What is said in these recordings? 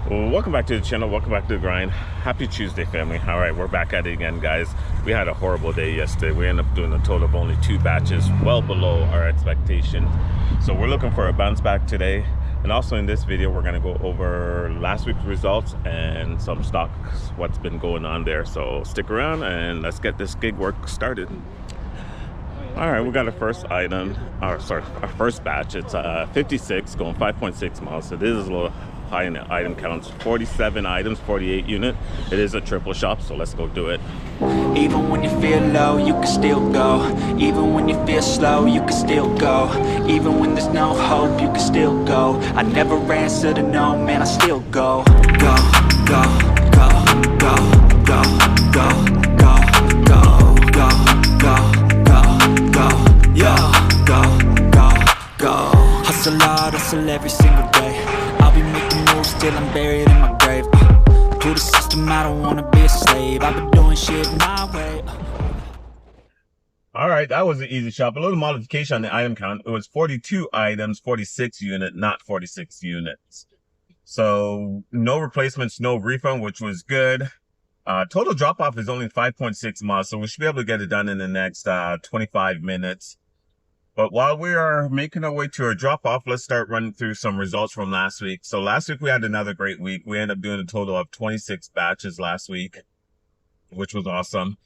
Well, welcome back to the channel. Welcome back to the grind. Happy Tuesday, family. All right, we're back at it again, guys. We had a horrible day yesterday. We ended up doing a total of only 2 batches, well below our expectation. So we're looking for a bounce back today. And also in this video, we're going to go over last week's results and some stocks, what's been going on there. So stick around and let's get this gig work started. All right, we got our first item, our first batch. It's 56 going 5.6 miles. So this is a little high in the item counts. 47 items, 48 unit. It is a triple shop, so let's go do it. Even when you feel low, you can still go. Even when you feel slow, you can still go. Even when there's no hope, you can still go. I never answer to no, man, I still go. Go, go, go, go, go, go, go, go, go, go, go, go, yo, go, go, go. Hustle hard, hustle every single day. I'll be making moves till I'm buried in my grave. To the system, I don't wanna be a slave. I've been doing shit my way. All right, that was an easy shop. A little modification on the item count. It was 42 items, 46 unit, not 46 units. So no replacements, no refund, which was good. Total drop off is only 5.6 miles, so we should be able to get it done in the next 25 minutes. But while we are making our way to our drop off, let's start running through some results from last week. So last week we had another great week. We ended up doing a total of 26 batches last week, which was awesome.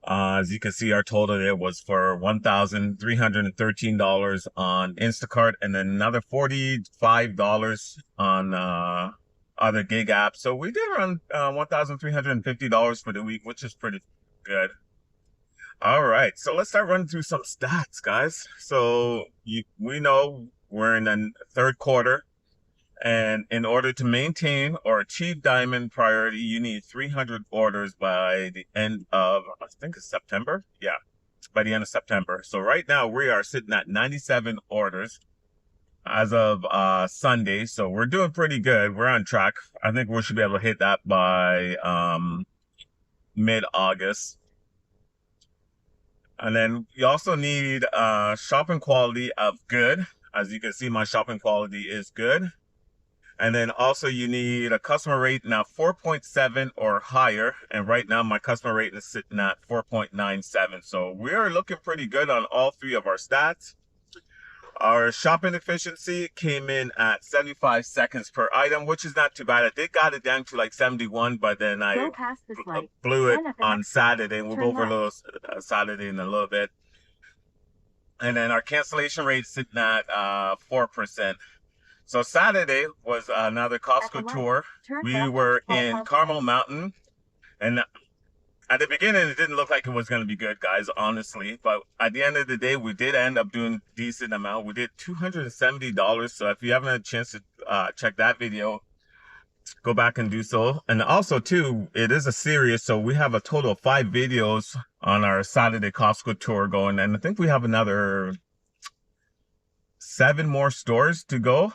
As you can see, our total there was for $1,313 on Instacart and then another $45 on other gig apps. So we did around $1,350 for the week, which is pretty good. All right, so let's start running through some stats, guys. So we know we're in the third quarter, and in order to maintain or achieve diamond priority, you need 300 orders by the end of, I think it's September. Yeah, by the end of September. So right now we are sitting at 97 orders as of Sunday. So we're doing pretty good. We're on track. I think we should be able to hit that by mid-August. And then you also need shopping quality of good. As you can see, my shopping quality is good. And then also you need a customer rating now 4.7 or higher. And right now my customer rating is sitting at 4.97. So we are looking pretty good on all 3 of our stats. Our shopping efficiency came in at 75 seconds per item, which is not too bad. I did got it down to like 71, but then I blew it on Saturday. We'll go over a little Saturday in a little bit. And then our cancellation rate sitting at 4%. So Saturday was another Costco tour. We were in Carmel Mountain, and at the beginning, it didn't look like it was going to be good, guys, honestly. But at the end of the day, we did end up doing a decent amount. We did $270. So if you haven't had a chance to check that video, go back and do so. And also, too, it is a series. So we have a total of 5 videos on our Saturday Costco tour going. And I think we have another 7 more stores to go.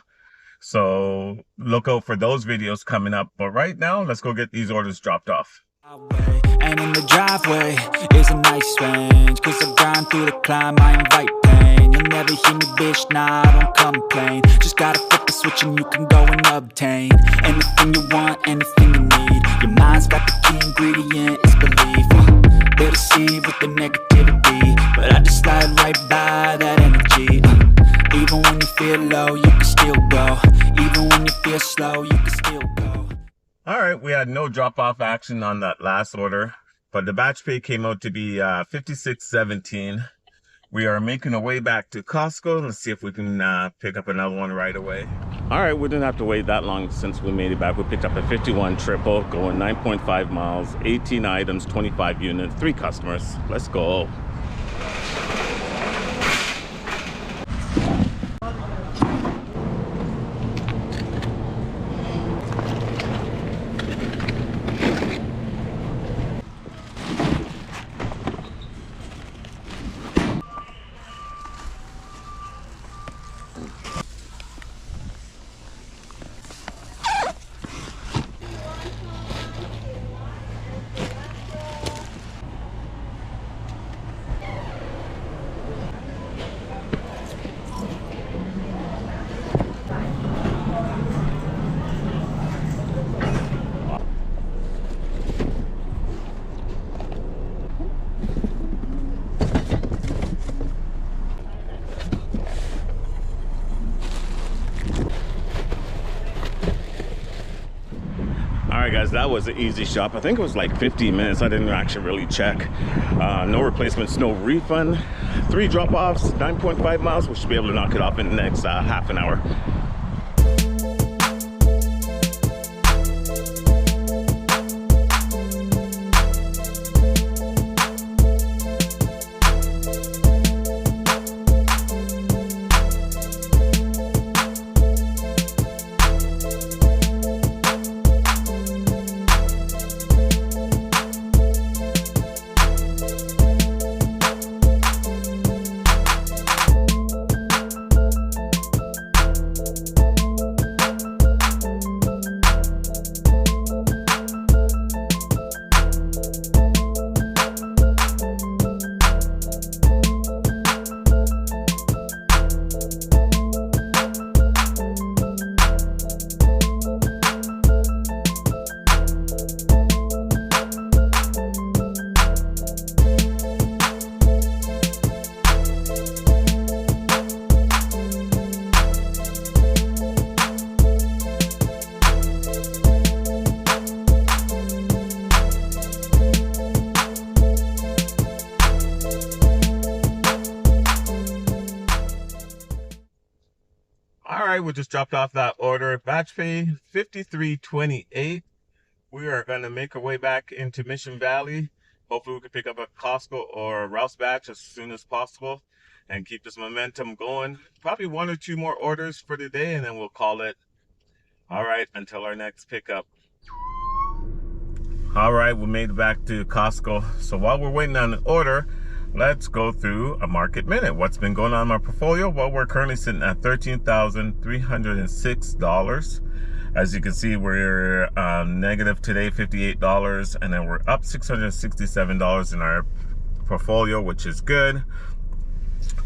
So look out for those videos coming up. But right now, let's go get these orders dropped off. And in the driveway is a nice range, cause I grind through the climb, I invite pain. You'll never hear me, bitch, nah, I don't complain. Just gotta flip the switch and you can go and obtain anything you want, anything you need. Your mind's got the key ingredient, it's belief. They'll deceive with the negativity, but I just slide right by that energy. Even when you feel low, you can still go. Even when you feel slow, you can still go. All right, we had no drop-off action on that last order, but the batch pay came out to be $56.17. We are making our way back to Costco. Let's see if we can pick up another one right away. All right, we didn't have to wait that long since we made it back. We picked up a 51 triple, going 9.5 miles, 18 items, 25 units, 3 customers. Let's go. right, guys, that was an easy shop. I think it was like 15 minutes. I didn't actually really check. No replacements, no refund. 3 drop-offs, 9.5 miles. We should be able to knock it off in the next half an hour. All right, we just dropped off that order. Batch pay $53.28. We are going to make our way back into Mission Valley. Hopefully we can pick up a Costco or a Rouse batch as soon as possible and keep this momentum going. Probably 1 or 2 more orders for the day, and then we'll call it. All right, until our next pickup. All right, we made it back to Costco. So while we're waiting on the order, let's go through a market minute. What's been going on in my portfolio? Well, we're currently sitting at $13,306. As you can see, we're negative today, $58, and then we're up $667 in our portfolio, which is good.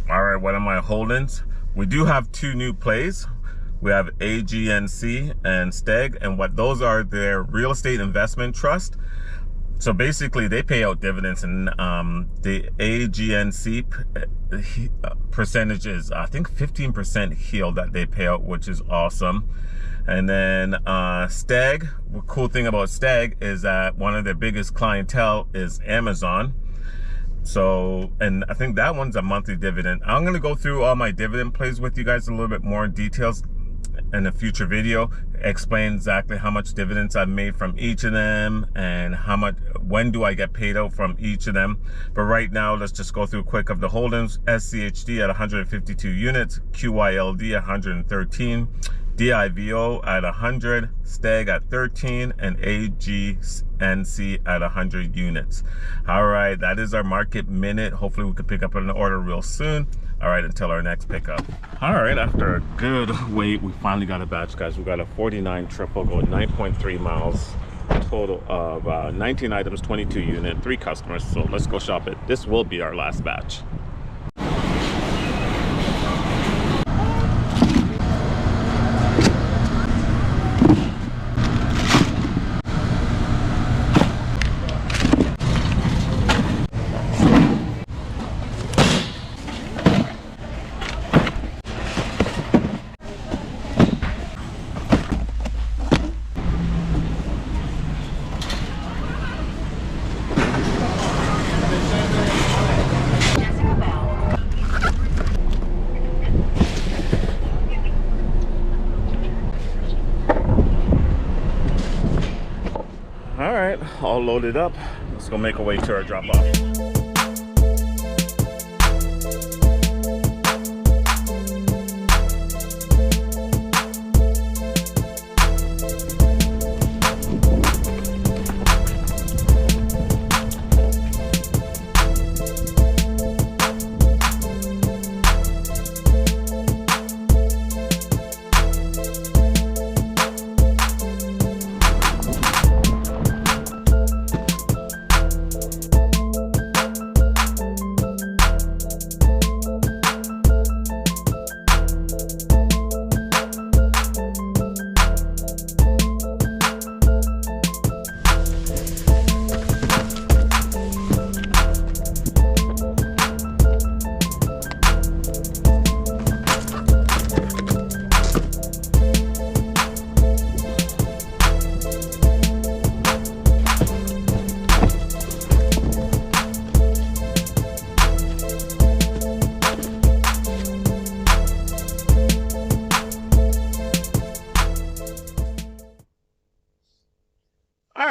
All right, what are my holdings? We do have 2 new plays. We have AGNC and STEG, and what those are, they're real estate investment trust. So basically, they pay out dividends, and the AGNC percentage is, I think, 15% yield that they pay out, which is awesome. And then STEG, the cool thing about STEG is that one of their biggest clientele is Amazon. So, and I think that one's a monthly dividend. I'm going to go through all my dividend plays with you guys a little bit more in details in a future video, explain exactly how much dividends I've made from each of them and how much, when do I get paid out from each of them. But right now, let's just go through quick of the holdings. SCHD at 152 units, QYLD at 113, DIVO at 100, STEG at 13, and AGNC at 100 units. All right, that is our market minute. Hopefully we can pick up an order real soon. All right, until our next pickup. All right, after a good wait, we finally got a batch, guys. We got a 49 triple going 9.3 miles, total of 19 items, 22 unit, 3 customers. So let's go shop it. This will be our last batch. All right, all loaded up. Let's go make our way to our drop off.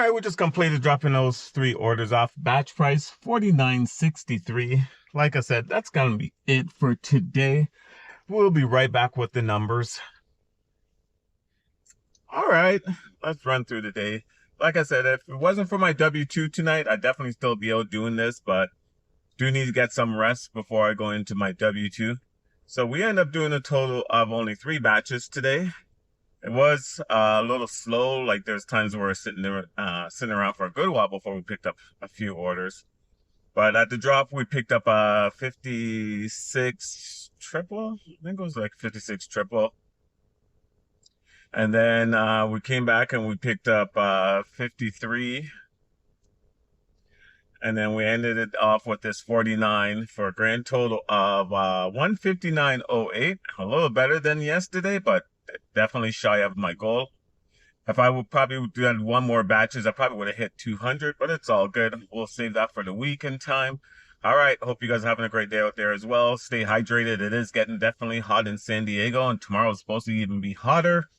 right, we just completed dropping those 3 orders off. Batch price $49.63. Like I said, that's gonna be it for today. We'll be right back with the numbers. All right, let's run through the day. Like I said, if it wasn't for my W-2 tonight, I'd definitely still be out doing this, but do need to get some rest before I go into my W-2. So we end up doing a total of only 3 batches today. It was a little slow. Like there's times where we're sitting around for a good while before we picked up a few orders. But at the drop, we picked up a 56 triple. I think it was like 56 triple. And then we came back and we picked up 53. And then we ended it off with this 49 for a grand total of 159.08. A little better than yesterday, but definitely shy of my goal. If I would probably do one more batches, I probably would have hit 200, but it's all good. We'll save that for the weekend time. All right. Hope you guys are having a great day out there as well. Stay hydrated. It is getting definitely hot in San Diego, and tomorrow is supposed to even be hotter.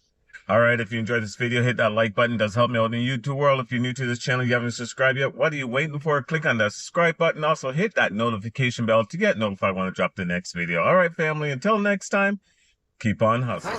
All right, if you enjoyed this video, hit that like button. It does help me out in the YouTube world. If you're new to this channel, you haven't subscribed yet, what are you waiting for? Click on that subscribe button. Also, hit that notification bell to get notified when I drop the next video. All right, family, until next time, keep on hustling.